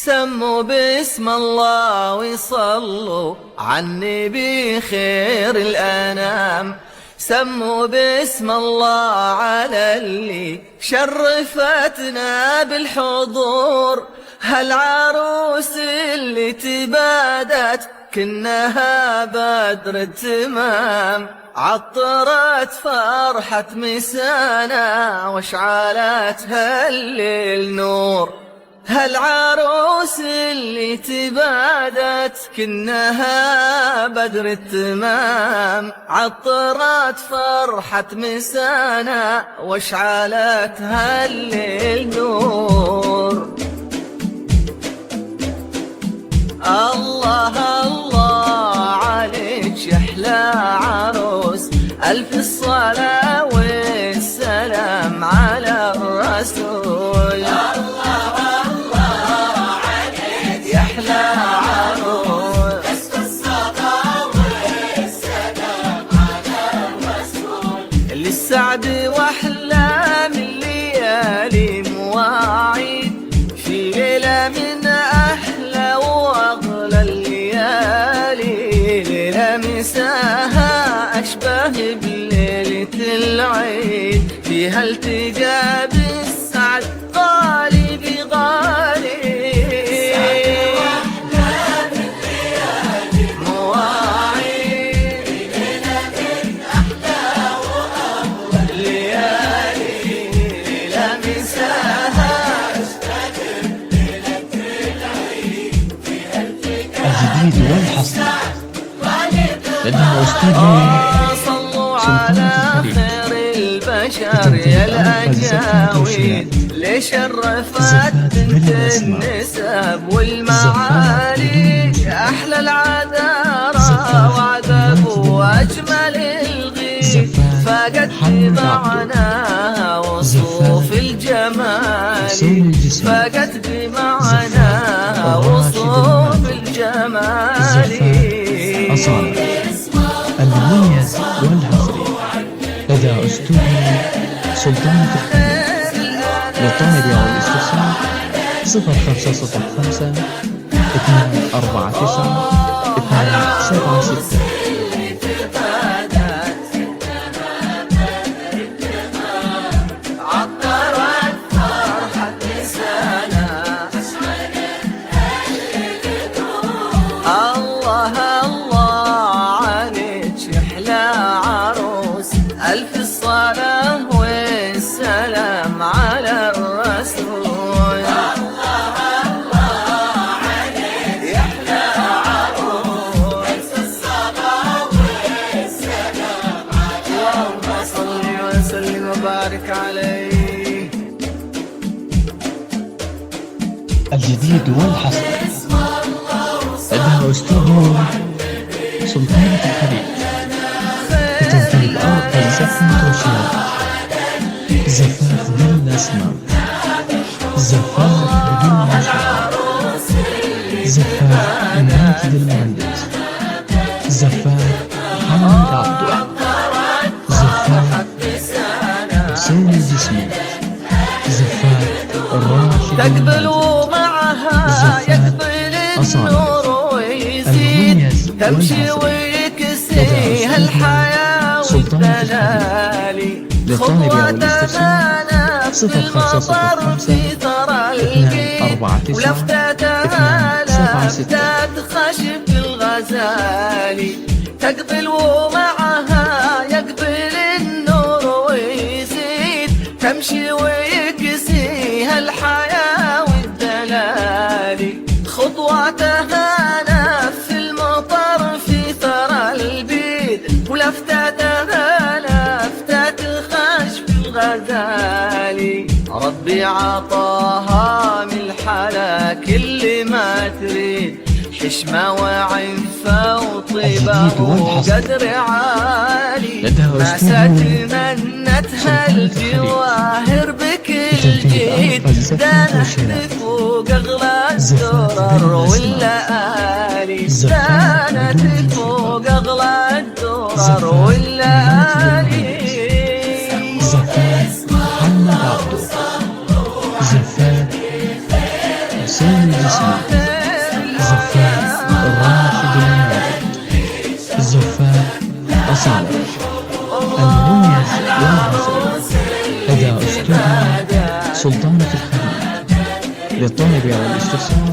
سموا باسم الله وصلوا عالنبي خير الأنام. سموا باسم الله على اللي شرفتنا بالحضور، هالعروس اللي تبادت كنها بدر التمام، عطرت فرحة مسانا واشعلت هالليل نور. هالعروس اللي تبادت كنها بدر التمام، عطرت فرحة مسانا واشعلت هالليل نور. الله الله عليك يحلى عروس، ألف الصلاة والسلام على الرسول. الله الله عليك يحلى عروس، ألف الصلاة والسلام على الرسول. للسعد وأحلام الليالي مواعيد، في ليلة من أحلى وأغلى الليالي، ليلة مساها أشبه بليلة العيد، فيها التجاب السعد غالي بغالي. وأحلام الليالي مواعيد، ليلة من أحلى وأغلى الليالي، ليلة مساها الجديد والحصر لدى أستاذي صلوا على خير البشر يا الأجاويد، ليش شرفت بنت النسب والمعالي، أحلى العذارى وعذب وأجمل الغيد، فقد بمعناها وصوف الجمال، فقد بمعناها وصوف الجمال. المميز والحصري لدى أستاذي سلطان الخليج. للطلب أو الاستفسار 0505 249 276. ألف الصلاة والسلام على الرسول. الله الله عليك يحلى عروس، ألف الصلاة والسلام على اللهم صل وسلم وبارك عليه. الجديد والحصر لدى أستاذي سلطان الخليج. تنتهي الأرض الزفة وشياء، زفاف بالأسماء، زفاف بدون مشروع، زفاف ماجد المهندس، زفاف محمد عبده، زفاف حسين الجسمي، زفاف الراشد تقبلوا معها يقبل النور ويزيد، تمشي ويكسيها الحياة والدلالي، خطوتها نفس المطر في ثرى البيت، ولفتتها لفتات خشب الغزالي. تقبلوا معها يقبل النور ويزيد، تمشي ويكسيها الحياة والدلالي، خطوتها نفس المطر في ثرى البيت، ولفتتها لفتات خشب الغزالي. ربي عطاها من الحلا كل ما تريد، حشمة وعفة وطيبة وقدر عالي، ما ستمنتها الجواهر بكل جيد، دانت فوق أغلى الدرر واللآلي، دانت فوق أغلى الدرر واللآلي. زفاف محمد عبده، زفاف حسين جسمي. زفاف راشد الماجد. زفاف أصالة. المميز والمصري. أداء استوديو سلطانة الخليج. للطلب والاستفسار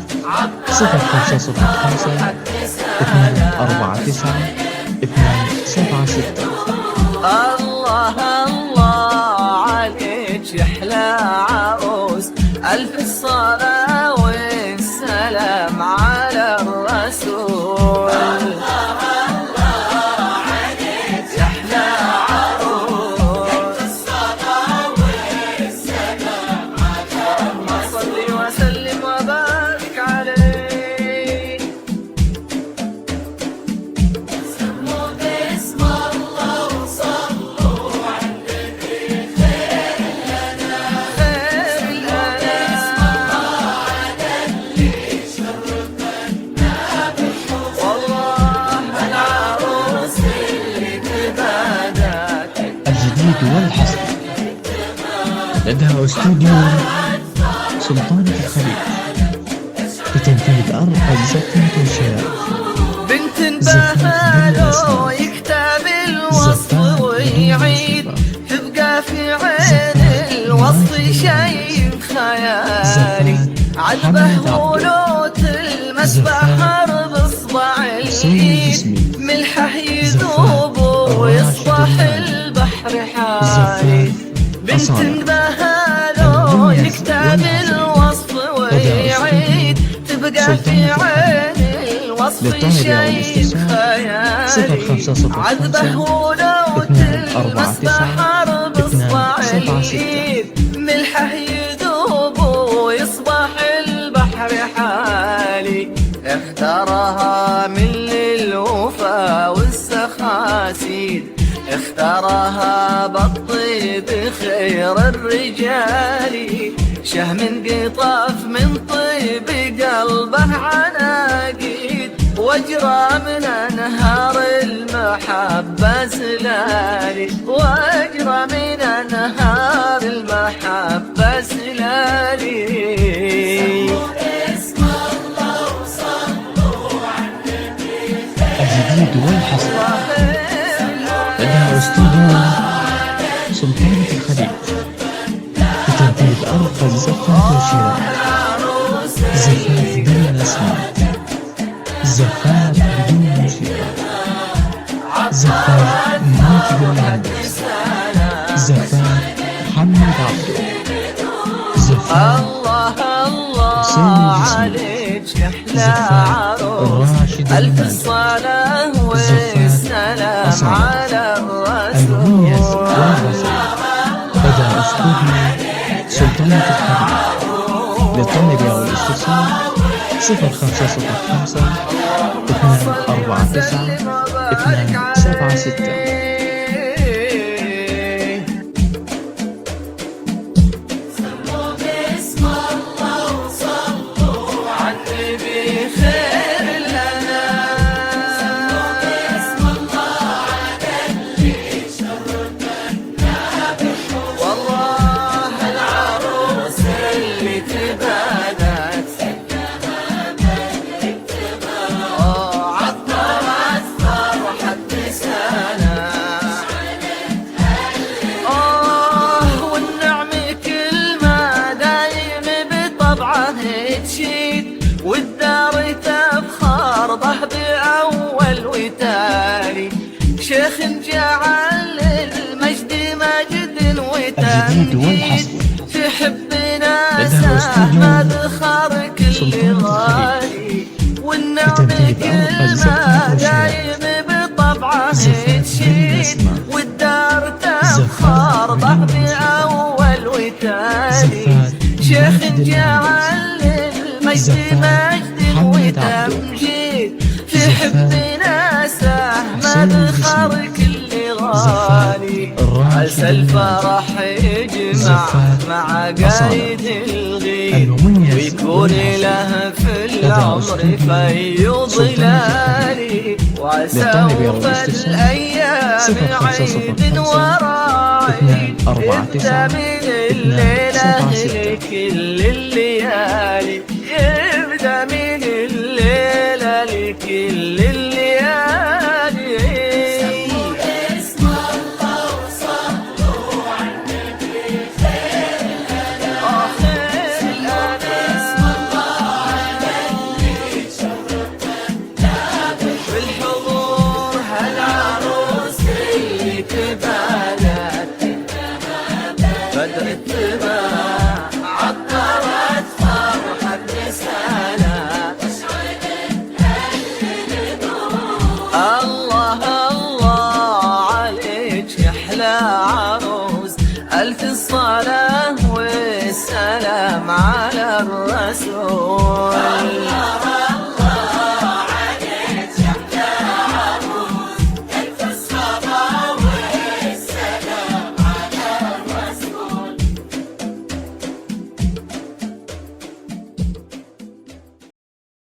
0505 249 276. الله الله عليك يا احلى عروس، الف الصلاة والسلام على الرسول. الله عليك يا احلى عروس، الصلاة والسلام على الرسول. صل وسلم وبارك عليه. سموا باسم الله وصلوا على النبي خير الأنام. خير الأنام على اللي شرفنا بالحب. والله العروس اللي تبادت الجديد والحصري لدى استوديو سلطانة الخليج بتنفيذ أرقى زفاف وشراء. بنت بهالو يكتب الوصف ويعيد، تبقى في عين الوصف شيء خيالي. عذبه ولو تلمس بحر بصبع اليد، ملحه يذوب ويصبح البحر حالي. بنت بهالو يكتب الوصف ويعيد، تبقى في عين الوصف شيء خيالي. عذبه ولو تلمس بحر بصبع اليد، ملحه يذوب ويصبح البحر حالي. اختارها من للوفا والسخاسين، اختارها بالطيب خير الرجال. شهم قطاف من طيب قلبه عناقيد، واجرى من انهار المحبة سلالي. واجرى من انهار المحبة سلالي. اسم الله وصلوا على النبي. الجديد والحصري لدى استوديو سلطانة الخليج بتنفيذ أرقى زفاف وشراء. زفاف بلا أسماء، زفاف بدون موسيقى، زفاف ناجي المهندس، زفاف محمد عبده، زفاف الله حسين عليك يا احلى زفاف عروس، راشد الف الماجد، الصلاة والسلام أصالة. على المميز الرسول. والمصري لدى استوديو سلطانة الخليج. للطلب والاستفسار 0505 249 276. سموا باسم الله وصلوا على النبي خير الأنام. سموا باسم الله على اللي شرفنا بالحب. والله العروس اللي تبادت عطرت فرحة نسانا. والنعم كل ما دايم بطبعه تشيد، والدار تفخر به بأول وتالي. شيخ جعل المجد مجد وتمجيد، في حبنا ما ذخر كل غالي. والنعم كل ما دايم بطبعه تشيد، والدار تفخر به بأول وتالي. شيخ جعل المجد مجد وتمجيد، في حبنا ما ذخر كل غالي. عسى الفرح يجمع مع قايد الغيب، ويكون له في العمر في ظلالي. وسوف الأيام عيد وراعي، انت من الليلة لكل الليالي. جميل